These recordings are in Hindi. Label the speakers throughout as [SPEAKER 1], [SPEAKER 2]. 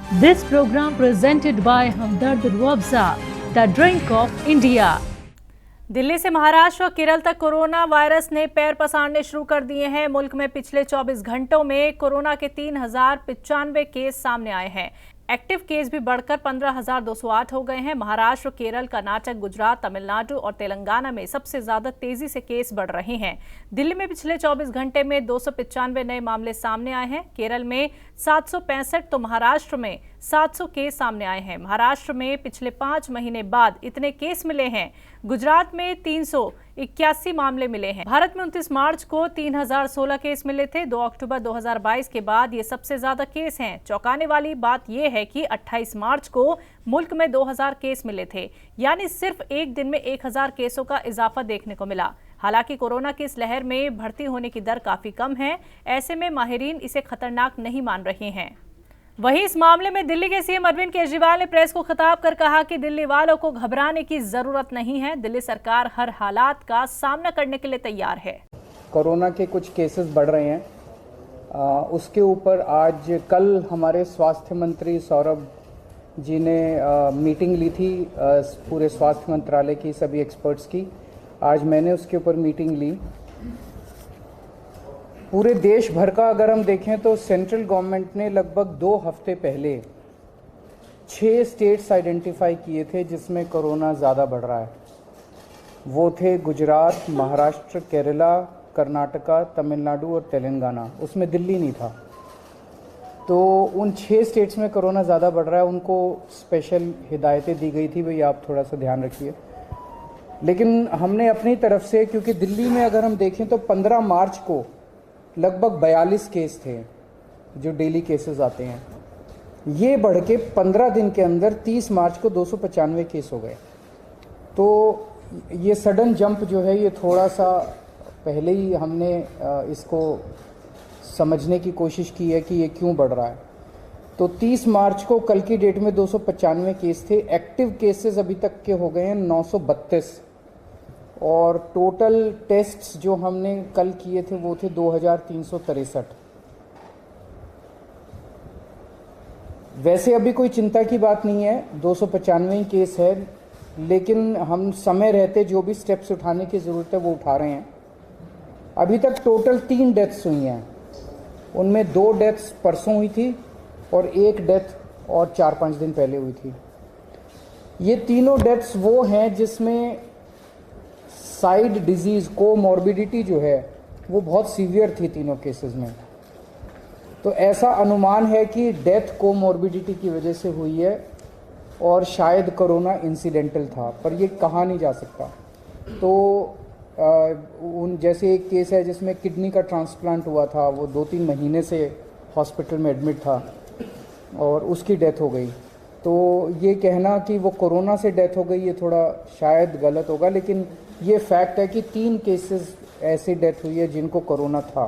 [SPEAKER 1] This program presented by Hamdard Ruabza, the drink of India.
[SPEAKER 2] Delhi से महाराष्ट्र और केरल तक कोरोना वायरस ने पैर पसारने शुरू कर दिए हैं। मुल्क में पिछले 24 घंटों में कोरोना के 3095 केस सामने आए हैं। एक्टिव केस भी बढ़कर 15,208 हो गए हैं। महाराष्ट्र, केरल, कर्नाटक, गुजरात, तमिलनाडु और तेलंगाना में सबसे ज्यादा तेजी से केस बढ़ रहे हैं। दिल्ली में पिछले 24 घंटे में 295 नए मामले सामने आए हैं। केरल में 765 तो महाराष्ट्र में 700 केस सामने आए हैं। महाराष्ट्र में पिछले 5 महीने बाद इतने केस मिले हैं। गुजरात में 381 मामले मिले हैं। भारत में 29 मार्च को 3016 केस मिले थे। 2 अक्टूबर 2022 के बाद ये सबसे ज्यादा केस हैं। चौंकाने वाली बात यह है कि 28 मार्च को मुल्क में 2000 केस मिले थे, यानी सिर्फ एक दिन में 1000 केसों का इजाफा देखने को मिला। हालांकि कोरोना की इस लहर में भर्ती होने की दर काफी कम है। ऐसे में माहिरीन इसे खतरनाक नहीं मान रहे हैं। वहीं इस मामले में दिल्ली के सीएम अरविंद केजरीवाल ने प्रेस को खिताब कर कहा कि दिल्ली वालों को घबराने की जरूरत नहीं है। दिल्ली सरकार हर हालात का सामना करने के लिए तैयार है।
[SPEAKER 3] कोरोना के कुछ केसेस बढ़ रहे हैं, उसके ऊपर आज कल हमारे स्वास्थ्य मंत्री सौरभ जी ने मीटिंग ली थी पूरे स्वास्थ्य मंत्रालय की सभी एक्सपर्ट्स की। आज मैंने उसके ऊपर मीटिंग ली। पूरे देश भर का अगर हम देखें तो सेंट्रल गवर्नमेंट ने लगभग 2 हफ्ते पहले 6 स्टेट्स आइडेंटिफाई किए थे जिसमें कोरोना ज़्यादा बढ़ रहा है। वो थे गुजरात, महाराष्ट्र, केरला, कर्नाटका, तमिलनाडु और तेलंगाना। उसमें दिल्ली नहीं था। तो उन 6 स्टेट्स में कोरोना ज़्यादा बढ़ रहा है, उनको स्पेशल हिदायतें दी गई थी, भाई आप थोड़ा सा ध्यान रखिए। लेकिन हमने अपनी तरफ से, क्योंकि दिल्ली में अगर हम देखें तो 15 मार्च को लगभग 42 केस थे जो डेली केसेस आते हैं, ये बढ़ के 15 दिन के अंदर 30 मार्च को 295 केस हो गए। तो ये सडन जंप जो है, ये थोड़ा सा पहले ही हमने इसको समझने की कोशिश की है कि ये क्यों बढ़ रहा है। तो 30 मार्च को कल की डेट में 295 केस थे। एक्टिव केसेस अभी तक के हो गए हैं 932 और टोटल टेस्ट्स जो हमने कल किए थे वो थे 2363। वैसे अभी कोई चिंता की बात नहीं है, 295 केस है, लेकिन हम समय रहते जो भी स्टेप्स उठाने की ज़रूरत है वो उठा रहे हैं। अभी तक टोटल 3 डेथ्स हुई हैं, उनमें 2 डेथ्स परसों हुई थी और 1 डेथ और 4-5 दिन पहले हुई थी। ये तीनों डेथ्स वो हैं जिसमें साइड डिजीज़ कोमॉर्बिडिटी जो है वो बहुत सीवियर थी तीनों केसेस में। तो ऐसा अनुमान है कि डेथ कोमॉर्बिडिटी की वजह से हुई है और शायद कोरोना इंसिडेंटल था, पर ये कहा नहीं जा सकता। तो उन जैसे एक केस है जिसमें किडनी का ट्रांसप्लांट हुआ था, वो 2-3 महीने से हॉस्पिटल में एडमिट था और उसकी डेथ हो गई। तो ये कहना कि वो कोरोना से डेथ हो गई, ये थोड़ा शायद गलत होगा, लेकिन ये फैक्ट है कि 3 केसेस ऐसे डेथ हुई है जिनको कोरोना था।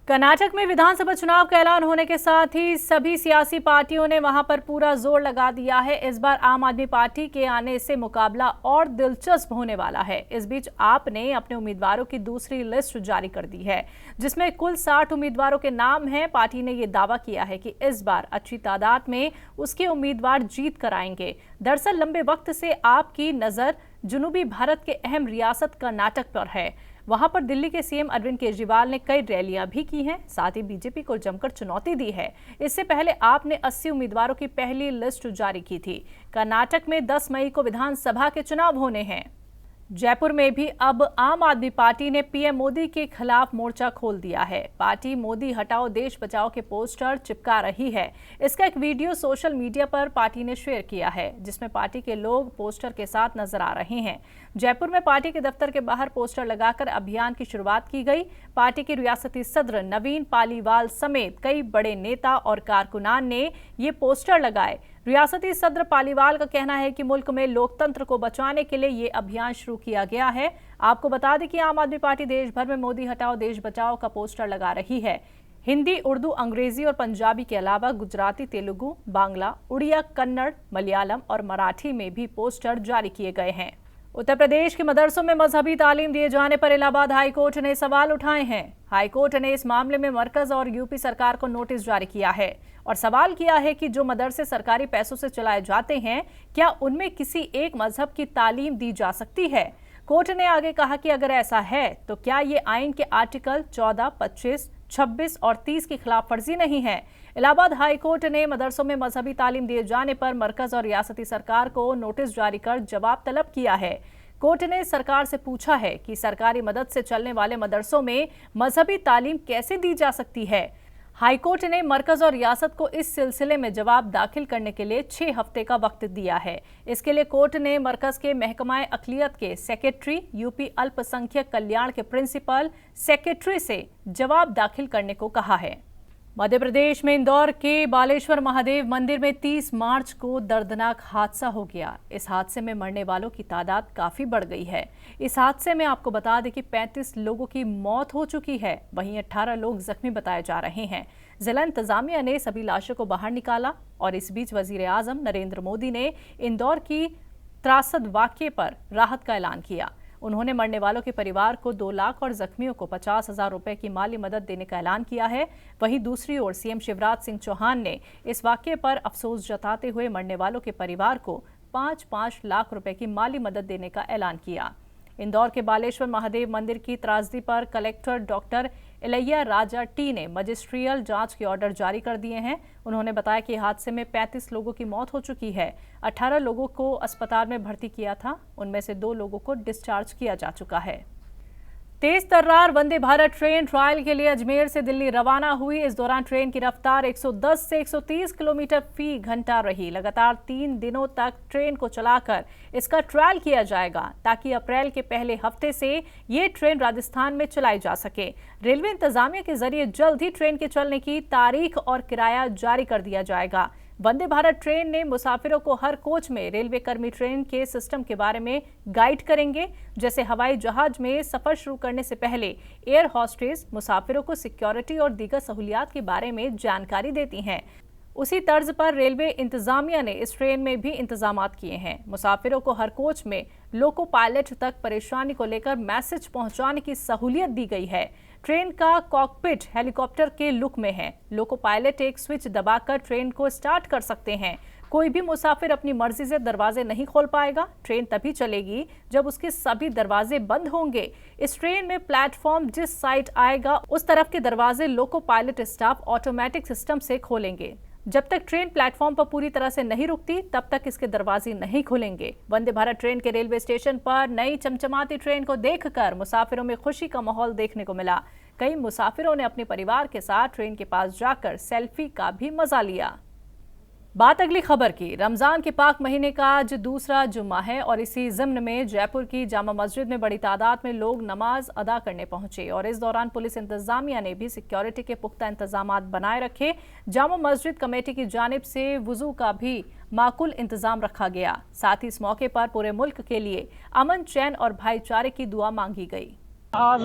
[SPEAKER 2] कर्नाटक में विधानसभा चुनाव का ऐलान होने के साथ ही सभी सियासी पार्टियों ने वहां पर पूरा जोर लगा दिया है। इस बार आम आदमी पार्टी के आने से मुकाबला और दिलचस्प होने वाला है। इस बीच आप ने अपने उम्मीदवारों की दूसरी लिस्ट जारी कर दी है, जिसमें कुल 60 उम्मीदवारों के नाम हैं। पार्टी ने यह दावा किया है कि इस बार अच्छी तादाद में उसके उम्मीदवार जीत कर आएंगे। दरअसल लंबे वक्त से आपकी नजर जनूबी भारत के अहम रियासत कर्नाटक पर है। वहां पर दिल्ली के सीएम अरविंद केजरीवाल ने कई रैलियां भी की हैं, साथ ही बीजेपी को जमकर चुनौती दी है। इससे पहले आपने 80 उम्मीदवारों की पहली लिस्ट जारी की थी। कर्नाटक में 10 मई को विधानसभा के चुनाव होने हैं। जयपुर में भी अब आम आदमी पार्टी ने पीएम मोदी के खिलाफ मोर्चा खोल दिया है। पार्टी मोदी हटाओ देश बचाओ के पोस्टर चिपका रही है। इसका एक वीडियो सोशल मीडिया पर पार्टी ने शेयर किया है, जिसमें पार्टी के लोग पोस्टर के साथ नजर आ रहे हैं। जयपुर में पार्टी के दफ्तर के बाहर पोस्टर लगाकर अभियान की शुरुआत की गई। पार्टी के रियासती सदर नवीन पालीवाल समेत कई बड़े नेता और कारकुनान ने ये पोस्टर लगाए। रियासती सदर पालीवाल का कहना है कि मुल्क में लोकतंत्र को बचाने के लिए ये अभियान शुरू किया गया है। आपको बता दें कि आम आदमी पार्टी देश भर में मोदी हटाओ देश बचाओ का पोस्टर लगा रही है। हिंदी, उर्दू, अंग्रेजी और पंजाबी के अलावा गुजराती, तेलुगु, बांग्ला, उड़िया, कन्नड़, मलयालम और मराठी में भी पोस्टर जारी किए गए हैं। उत्तर प्रदेश के मदरसों में मजहबी तालीम दिए जाने पर इलाहाबाद हाईकोर्ट ने सवाल उठाए हैं। हाईकोर्ट ने इस मामले में मरकज और यूपी सरकार को नोटिस जारी किया है। और सवाल किया है कि जो मदरसे सरकारी पैसों से चलाए जाते हैं, क्या उनमें किसी एक मजहब की तालीम दी जा सकती है। कोर्ट ने आगे कहा कि अगर ऐसा है तो क्या ये आइन के आर्टिकल 14, 25, 26 और 30 की खिलाफ वर्जी नहीं है। इलाहाबाद हाई कोर्ट ने मदरसों में मजहबी तालीम दिए जाने पर मरकज और रियासती सरकार को नोटिस जारी कर जवाब तलब किया है। कोर्ट ने सरकार से पूछा है कि सरकारी मदद से चलने वाले मदरसों में मजहबी तालीम कैसे दी जा सकती है। हाईकोर्ट ने मरकज और रियासत को इस सिलसिले में जवाब दाखिल करने के लिए 6 हफ्ते का वक्त दिया है। इसके लिए कोर्ट ने मरकज के महकमा अक़लियत के सेक्रेटरी, यूपी अल्पसंख्यक कल्याण के प्रिंसिपल सेक्रेटरी से जवाब दाखिल करने को कहा है। मध्य प्रदेश में इंदौर के बालेश्वर महादेव मंदिर में 30 मार्च को दर्दनाक हादसा हो गया। इस हादसे में मरने वालों की तादाद काफी बढ़ गई है। इस हादसे में आपको बता दें कि 35 लोगों की मौत हो चुकी है, वहीं 18 लोग जख्मी बताए जा रहे हैं। जिला इंतजामिया ने सभी लाशों को बाहर निकाला और इस बीच वजीर आजम नरेंद्र मोदी ने इंदौर की त्रासद वाकये पर राहत का ऐलान किया। उन्होंने मरने वालों के परिवार को 2 लाख और जख्मियों को 50,000 रुपए की माली मदद देने का ऐलान किया है। वहीं दूसरी ओर सीएम शिवराज सिंह चौहान ने इस वाकये पर अफसोस जताते हुए मरने वालों के परिवार को 5-5 लाख रुपए की माली मदद देने का ऐलान किया। इंदौर के बालेश्वर महादेव मंदिर की त्रासदी पर collector doctor Ilaiya Raja T ने मजिस्ट्रियल जांच के ऑर्डर जारी कर दिए हैं। उन्होंने बताया कि हादसे में 35 लोगों की मौत हो चुकी है। 18 लोगों को अस्पताल में भर्ती किया था, उनमें से 2 लोगों को डिस्चार्ज किया जा चुका है। तेज तर्रार वंदे भारत ट्रेन ट्रायल के लिए अजमेर से दिल्ली रवाना हुई। इस दौरान ट्रेन की रफ्तार 110 से 130 किलोमीटर फी घंटा रही। लगातार 3 दिनों तक ट्रेन को चलाकर इसका ट्रायल किया जाएगा ताकि अप्रैल के पहले हफ्ते से ये ट्रेन राजस्थान में चलाई जा सके। रेलवे इंतजामिया के जरिए जल्द ही ट्रेन के चलने की तारीख और किराया जारी कर दिया जाएगा। वंदे भारत ट्रेन ने मुसाफिरों को हर कोच में रेलवे कर्मी ट्रेन के सिस्टम के बारे में गाइड करेंगे। जैसे हवाई जहाज में सफर शुरू करने से पहले एयर होस्टेस मुसाफिरों को सिक्योरिटी और दीगर सहूलियात के बारे में जानकारी देती हैं, उसी तर्ज पर रेलवे इंतजामिया ने इस ट्रेन में भी इंतजामात किए हैं। मुसाफिरों को हर कोच में लोको पायलट तक परेशानी को लेकर मैसेज पहुंचाने की सहूलियत दी गई है। ट्रेन का कॉकपिट हेलीकॉप्टर के लुक में है। लोको पायलट एक स्विच दबाकर ट्रेन को स्टार्ट कर सकते हैं। कोई भी मुसाफिर अपनी मर्जी से दरवाजे नहीं खोल पाएगा। ट्रेन तभी चलेगी जब उसके सभी दरवाजे बंद होंगे। इस ट्रेन में प्लेटफॉर्म जिस साइड आएगा उस तरफ के दरवाजे loco pilot staff automatic system से खोलेंगे। जब तक ट्रेन प्लेटफॉर्म पर पूरी तरह से नहीं रुकती तब तक इसके दरवाजे नहीं खुलेंगे। वंदे भारत ट्रेन के रेलवे स्टेशन पर नई चमचमाती ट्रेन को देखकर मुसाफिरों में खुशी का माहौल देखने को मिला। कई मुसाफिरों ने अपने परिवार के साथ ट्रेन के पास जाकर सेल्फी का भी मजा लिया। बात अगली खबर की। रमजान के पाक महीने का आज दूसरा जुम्मा है और इसी ज़िम्न में जयपुर की जामा मस्जिद में बड़ी तादाद में लोग नमाज अदा करने पहुंचे और इस दौरान पुलिस इंतजामिया ने भी सिक्योरिटी के पुख्ता इंतजामात बनाए रखे। जामा मस्जिद कमेटी की जानिब से वुजू का भी माकूल इंतजाम रखा गया। साथ ही इस मौके पर पूरे मुल्क के लिए अमन, चैन और भाईचारे की दुआ मांगी गई।
[SPEAKER 4] आज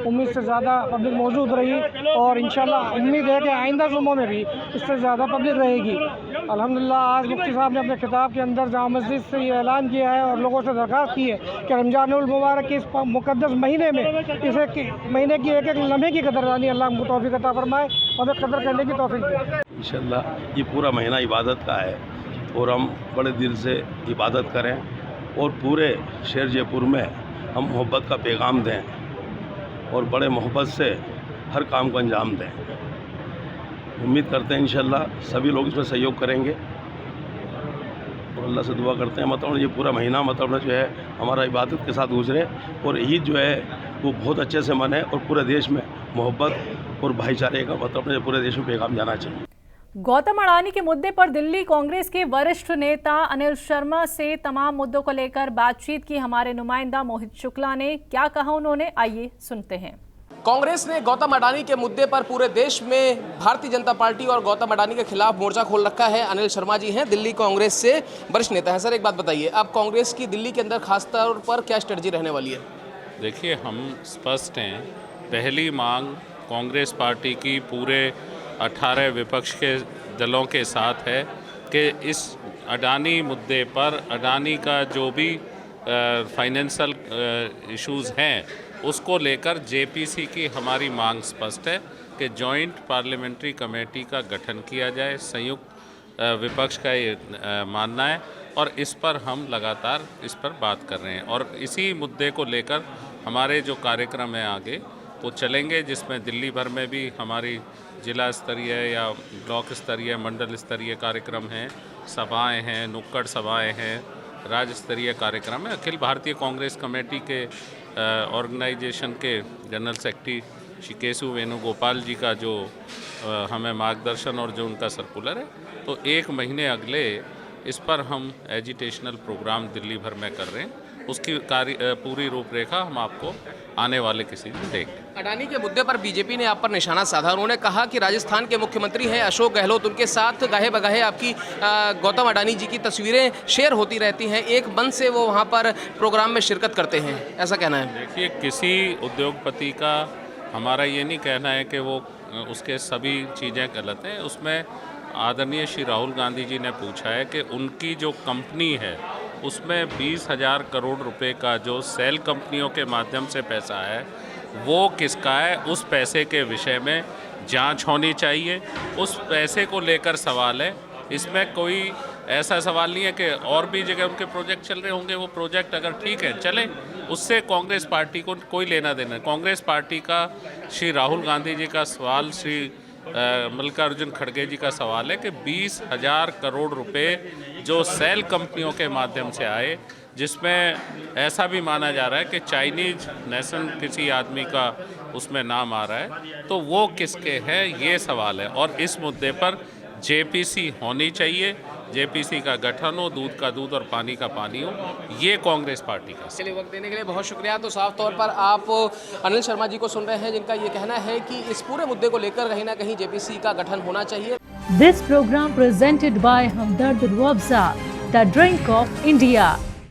[SPEAKER 4] उम्मीद से ज़्यादा पब्लिक मौजूद रही और इंशाल्लाह उम्मीद है कि आइंदा जुम्मों में भी इससे ज़्यादा पब्लिक रहेगी। अल्हम्दुलिल्लाह आज मुफ्ती साहब ने अपने खिताब के अंदर जामा मस्जिद से ये ऐलान किया है और लोगों से दरख्वास्त की है कि रमजानुल मुबारक के इस मुक़द्दस महीने में इसे महीने की एक एक लम्हे की कदरदानी अल्लाह हमको तौफीक अता फरमाए, हमें कदर करने की तौफीक दे।
[SPEAKER 5] इंशाल्लाह ये पूरा महीना इबादत का है और हम बड़े दिल से इबादत करें और पूरे शहर जयपुर में हम मोहब्बत का पैगाम दें और बड़े मोहब्बत से हर काम को अंजाम दें। उम्मीद करते हैं इंशाल्लाह सभी लोग इसमें सहयोग करेंगे और अल्लाह से दुआ करते हैं मतलब ये पूरा महीना मतलब जो है हमारा इबादत के साथ गुजरे और ईद जो है वो बहुत अच्छे से मने और पूरे देश में मोहब्बत और भाईचारे का मतलब पूरे देश में पैगाम जाना चाहिए।
[SPEAKER 2] गौतम अडानी के मुद्दे पर दिल्ली कांग्रेस के वरिष्ठ नेता अनिल शर्मा से तमाम मुद्दों को लेकर बातचीत की हमारे नुमाइंदा मोहित शुक्ला ने। क्या कहा उन्होंने, आइए सुनते हैं।
[SPEAKER 6] कांग्रेस ने गौतम अडानी के मुद्दे पर पूरे देश में भारतीय जनता पार्टी और गौतम अडानी के खिलाफ मोर्चा खोल रखा है। अनिल शर्मा जी हैं, दिल्ली कांग्रेस से वरिष्ठ नेता हैं। सर एक बात बताइए, अब कांग्रेस की दिल्ली के अंदर खासतौर पर क्या स्ट्रेटजी रहने वाली है?
[SPEAKER 7] देखिए, हम स्पष्ट हैं। पहली मांग कांग्रेस पार्टी की पूरे 18 विपक्ष के दलों के साथ है कि इस अडानी मुद्दे पर अडानी का जो भी फाइनेंशियल इश्यूज़ हैं उसको लेकर जेपीसी की हमारी मांग स्पष्ट है कि जॉइंट पार्लियामेंट्री कमेटी का गठन किया जाए। संयुक्त विपक्ष का ये मानना है और इस पर हम लगातार इस पर बात कर रहे हैं और इसी मुद्दे को लेकर हमारे जो कार्यक्रम हैं आगे वो चलेंगे, जिसमें दिल्ली भर में भी हमारी जिला स्तरीय या ब्लॉक स्तरीय, मंडल स्तरीय कार्यक्रम हैं, सभाएं हैं, नुक्कड़ सभाएं हैं, राज्य स्तरीय कार्यक्रम है। अखिल भारतीय कांग्रेस कमेटी के ऑर्गेनाइजेशन के जनरल सेक्रेटरी श्री केशव वेणुगोपाल जी का जो हमें मार्गदर्शन और जो उनका सर्कुलर है, तो 1 महीने अगले इस पर हम एजिटेशनल प्रोग्राम दिल्ली भर में कर रहे हैं। उसकी पूरी रूपरेखा हम आपको आने वाले किसी दिन देंगे।
[SPEAKER 6] अडानी के मुद्दे पर बीजेपी ने आप पर निशाना साधा। उन्होंने कहा कि राजस्थान के मुख्यमंत्री हैं अशोक गहलोत, उनके साथ गाहे बगाहे आपकी गौतम अडानी जी की तस्वीरें शेयर होती रहती हैं, एक मन से वो वहाँ पर प्रोग्राम में शिरकत करते हैं, ऐसा कहना है।
[SPEAKER 7] देखिए, किसी उद्योगपति का हमारा ये नहीं कहना है कि वो उसके सभी चीज़ें गलत हैं। उसमें आदरणीय श्री राहुल गांधी जी ने पूछा है कि उनकी जो कंपनी है उसमें 20,000 करोड़ रुपए का जो सेल कंपनियों के माध्यम से पैसा है वो किसका है, उस पैसे के विषय में जांच होनी चाहिए। उस पैसे को लेकर सवाल है, इसमें कोई ऐसा सवाल नहीं है कि और भी जगह उनके प्रोजेक्ट चल रहे होंगे, वो प्रोजेक्ट अगर ठीक है चले, उससे कांग्रेस पार्टी को कोई लेना देना। कांग्रेस पार्टी का श्री राहुल गांधी जी का सवाल, श्री मल्लिकार्जुन खड़गे जी का सवाल है कि 20,000 करोड़ रुपए जो सेल कंपनियों के माध्यम से आए, जिसमें ऐसा भी माना जा रहा है कि चाइनीज नेशन किसी आदमी का उसमें नाम आ रहा है, तो वो किसके हैं, ये सवाल है। और इस मुद्दे पर जेपीसी होनी चाहिए, जेपीसी का गठन हो, दूध का दूध और पानी का पानी हो, ये कांग्रेस पार्टी का।
[SPEAKER 6] चलिए, वक्त देने के लिए बहुत शुक्रिया। तो साफ तौर पर आप अनिल शर्मा जी को सुन रहे हैं, जिनका ये कहना है कि इस पूरे मुद्दे को लेकर कहीं ना कहीं जेपीसी का गठन होना चाहिए।
[SPEAKER 1] This program presented by Hamdard Ruabza, the drink of India.